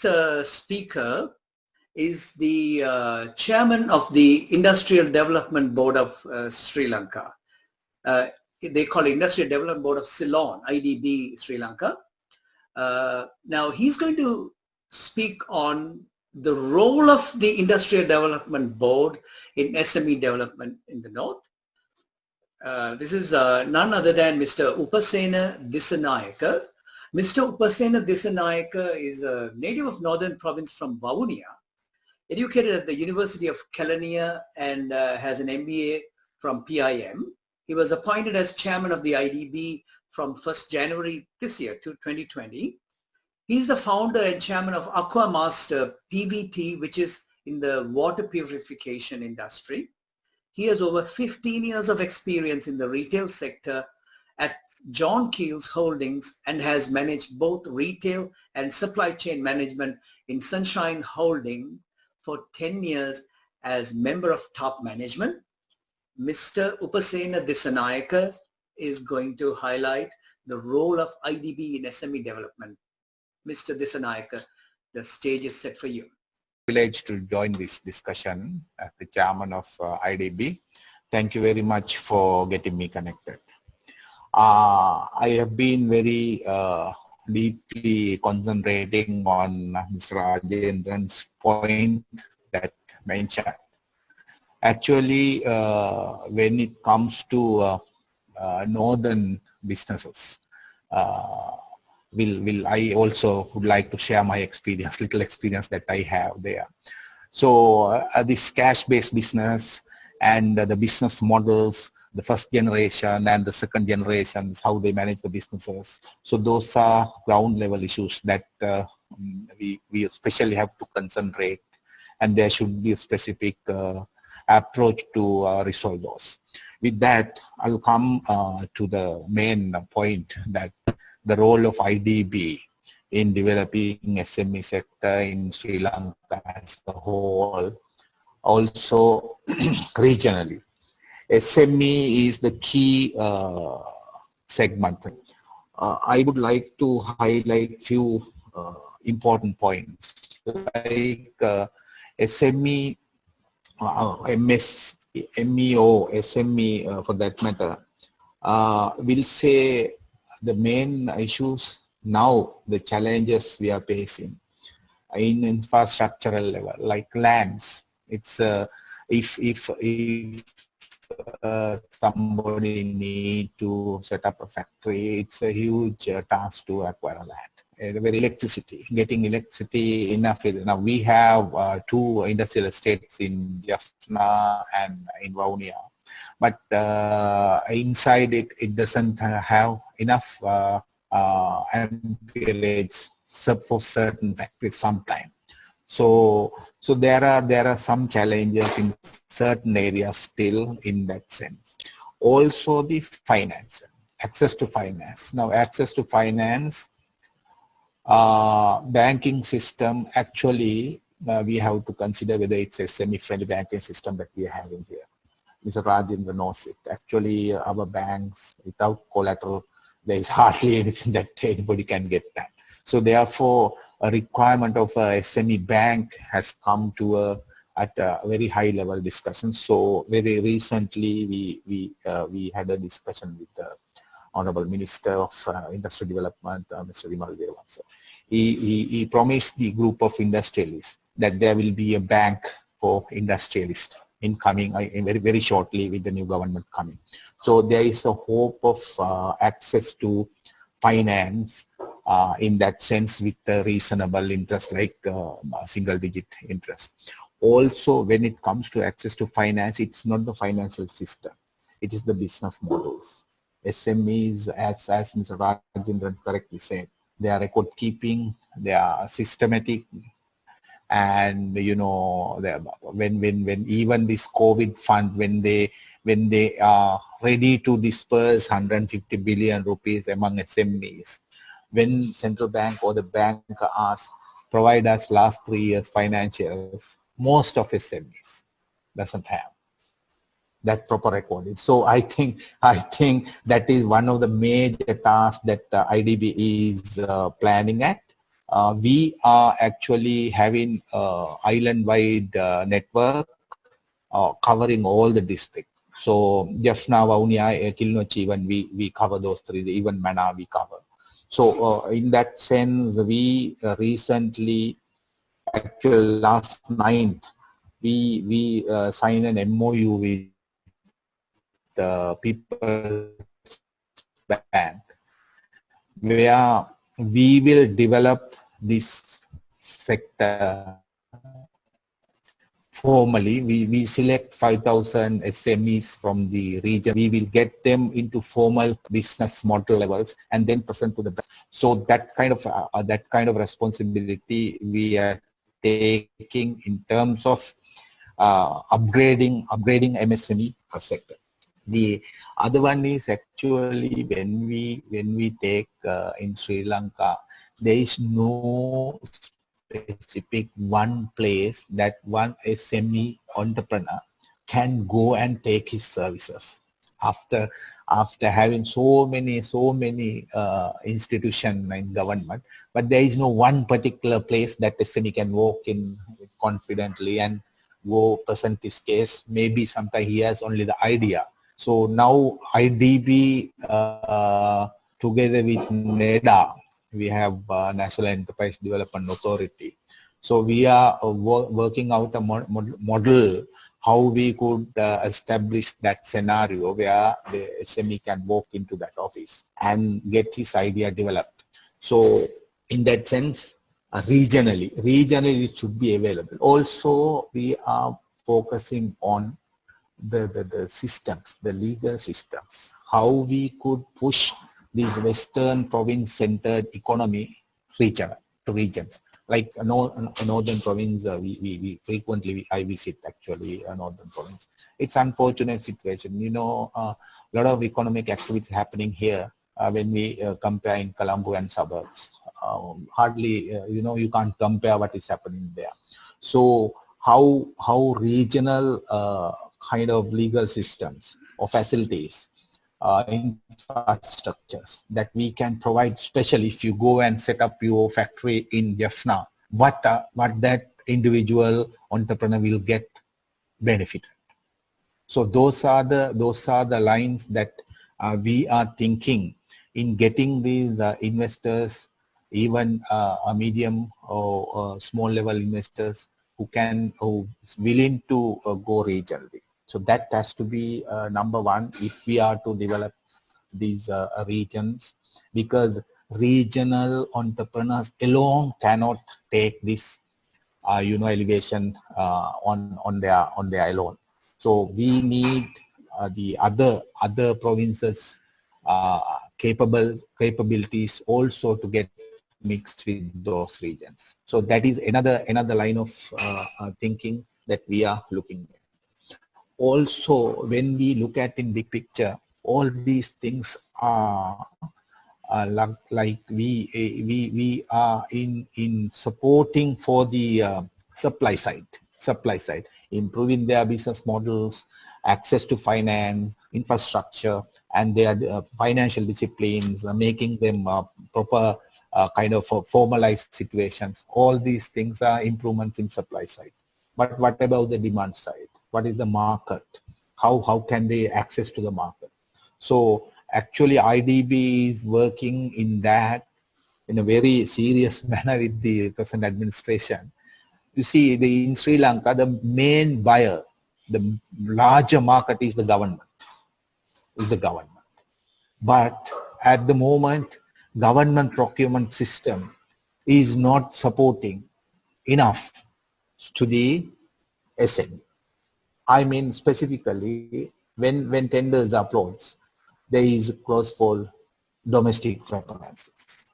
next speaker is the Chairman of the Industrial Development Board of Sri Lanka. They call it Industrial Development Board of Ceylon, IDB Sri Lanka. Now he's going to speak on the role of the Industrial Development Board in SME development in the North. This is none other than Mr. Upasena Dissanayake. Mr. Upasena Dissanayake is a native of Northern Province from Vavuniya, educated at the University of Kelaniya and has an MBA from PIM. He was appointed as chairman of the IDB from 1st January this year to 2020. He's the founder and chairman of Aqua Masters PVT, which is in the water purification industry. He has over 15 years of experience in the retail sector at John Keels Holdings and has managed both retail and supply chain management in Sunshine Holding for 10 years as member of top management. Mr. Upasena Dissanayake is going to highlight the role of IDB in SME development. Mr. Dissanayake, the stage is set for you. Privileged to join this discussion as the chairman of IDB. Thank you very much for getting me connected. I have been very deeply concentrating on Mr. Rajendran's point that mentioned. Actually, when it comes to northern businesses, I also would like to share my experience, little experience that I have there. So this cash-based business and the business models, the first generation and the second generation, how they manage the businesses. So those are ground level issues that we especially have to concentrate, and there should be a specific approach to resolve those. With that, I'll come to the main point, that the role of IDB in developing SME sector in Sri Lanka as a whole, also regionally. SME is the key segment. I would like to highlight few important points, like SME, MEO, SME for that matter, will say the main issues now, the challenges we are facing in infrastructural level, like lands. It's if somebody need to set up a factory, it's a huge task to acquire land. Electricity, getting electricity enough. Now we have 2 industrial estates in Jaffna and in Vavuniya, but inside it doesn't have enough amperage for certain factories sometime. So there are some challenges in certain areas still in that sense. Also the finance, access to finance. Now access to finance, banking system, actually we have to consider whether it's a semi-friendly banking system that we are having here. Mr. Rajendra knows it. Actually our banks, without collateral, there is hardly anything that anybody can get that. So therefore a requirement of a SME bank has come to at a very high level discussion. So very recently we had a discussion with the Honorable Minister of Industrial Development, Mr. Vimal Devansa. He promised the group of industrialists that there will be a bank for industrialists in coming very shortly with the new government coming. So there is a hope of access to finance in that sense with a reasonable interest, like single digit interest. Also, when it comes to access to finance, it's not the financial system, it is the business models. SMEs, as Mr. Rajendran correctly said, they are record keeping, they are systematic, and you know, when even this COVID fund, when they are ready to disperse 150 billion rupees among SMEs, when central bank or the bank asks, provide us last 3 years financials, most of SMEs doesn't have that proper recording. So I think that is one of the major tasks that IDB is planning at. we are actually having island-wide network covering all the districts. So Jaffna, Vavuniya, Kilnochi, even we cover those three, even Mana we cover. So in that sense, we recently, actually last night, we signed an MOU with People's Bank, where we will develop this sector formally. We select 5,000 SMEs from the region. We will get them into formal business model levels and then present to the bank. So that kind of responsibility we are taking in terms of upgrading MSME sector. The other one is actually when we take in Sri Lanka, there is no specific one place that one SME entrepreneur can go and take his services after having so many institutions in government, but there is no one particular place that SME can walk in confidently and go present his case. Maybe sometimes he has only the idea. So now IDB together with NEDA, we have National Enterprise Development Authority. So we are working out a model how we could establish that scenario where the SME can walk into that office and get his idea developed. So in that sense, regionally it should be available. Also, we are focusing on the systems, the legal systems, how we could push this Western province-centered economy to regions. Like Northern province, we frequently, I visit actually Northern province. It's unfortunate situation. You know, a lot of economic activity happening here when we compare in Colombo and suburbs. Hardly, you know, you can't compare what is happening there. So how regional kind of legal systems or facilities, infrastructures that we can provide, especially if you go and set up your factory in Jaffna, what that individual entrepreneur will get benefited. So those are the lines that we are thinking in getting these investors, even a medium or small level investors who is willing to go regionally. So that has to be number one if we are to develop these regions, because regional entrepreneurs alone cannot take this elevation on their alone. So we need the other provinces capabilities also to get mixed with those regions. So that is another line of thinking that we are looking at. Also, when we look at in big picture, all these things are like we are in supporting for the supply side, improving their business models, access to finance, infrastructure, and their financial disciplines, making them proper kind of formalized situations. All these things are improvements in supply side. But what about the demand side? What is the market? How can they access to the market? So actually IDB is working in that in a very serious manner with the present administration. You see, in Sri Lanka, the main buyer, the larger market is the government. But at the moment, government procurement system is not supporting enough to the SME. I mean, specifically, when tenders are closed, there is a clause for domestic finances.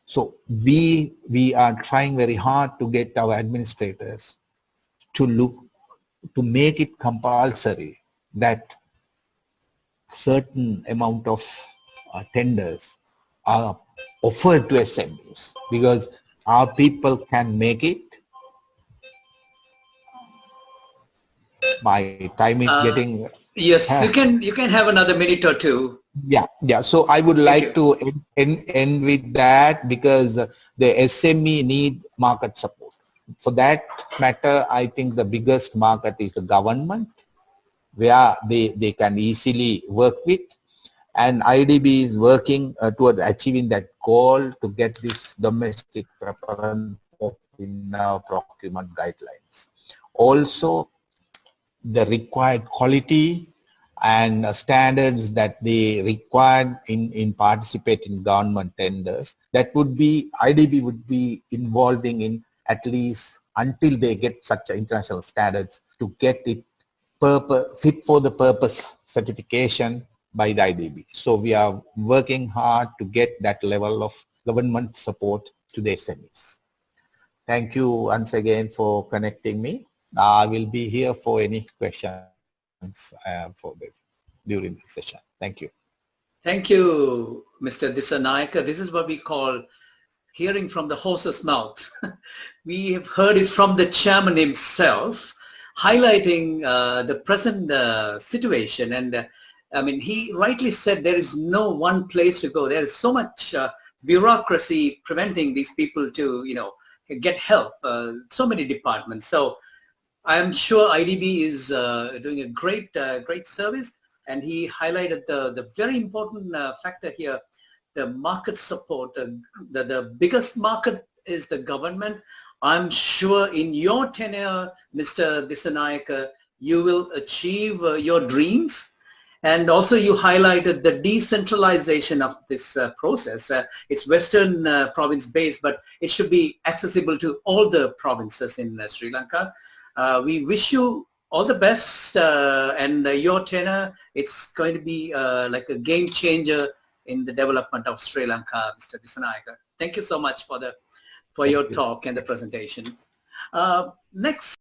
So we are trying very hard to get our administrators to make it compulsory that certain amount of tenders are offered to SMEs, because our people can make it. My time is getting. Yes, you can have another minute or two. Yeah. So I would like to end with that, because the SME need market support. For that matter, I think the biggest market is the government, where they can easily work with. And IDB is working towards achieving that goal to get this domestic preference in our procurement guidelines. Also, the required quality and standards that they required in participating government tenders, that would be, IDB would be involving in at least until they get such international standards to get it fit for the purpose certification by the IDB. So we are working hard to get that level of government support to the SMEs. Thank you once again for connecting me. I will be here for any questions during this session. Thank you. Thank you, Mr. Dissanayake. This is what we call hearing from the horse's mouth. We have heard it from the chairman himself, highlighting the present situation. And I mean, he rightly said there is no one place to go. There is so much bureaucracy preventing these people to, get help, so many departments. So I'm sure IDB is doing a great service, and he highlighted the very important factor here, the market support. The biggest market is the government. I'm sure in your tenure, Mr. Dissanayake, you will achieve your dreams. And also you highlighted the decentralization of this process. It's Western province based, but it should be accessible to all the provinces in Sri Lanka. We wish you all the best, and your tenure, it's going to be like a game changer in the development of Sri Lanka, Mr. Dissanayake. Thank you so much for your talk and the presentation. Next.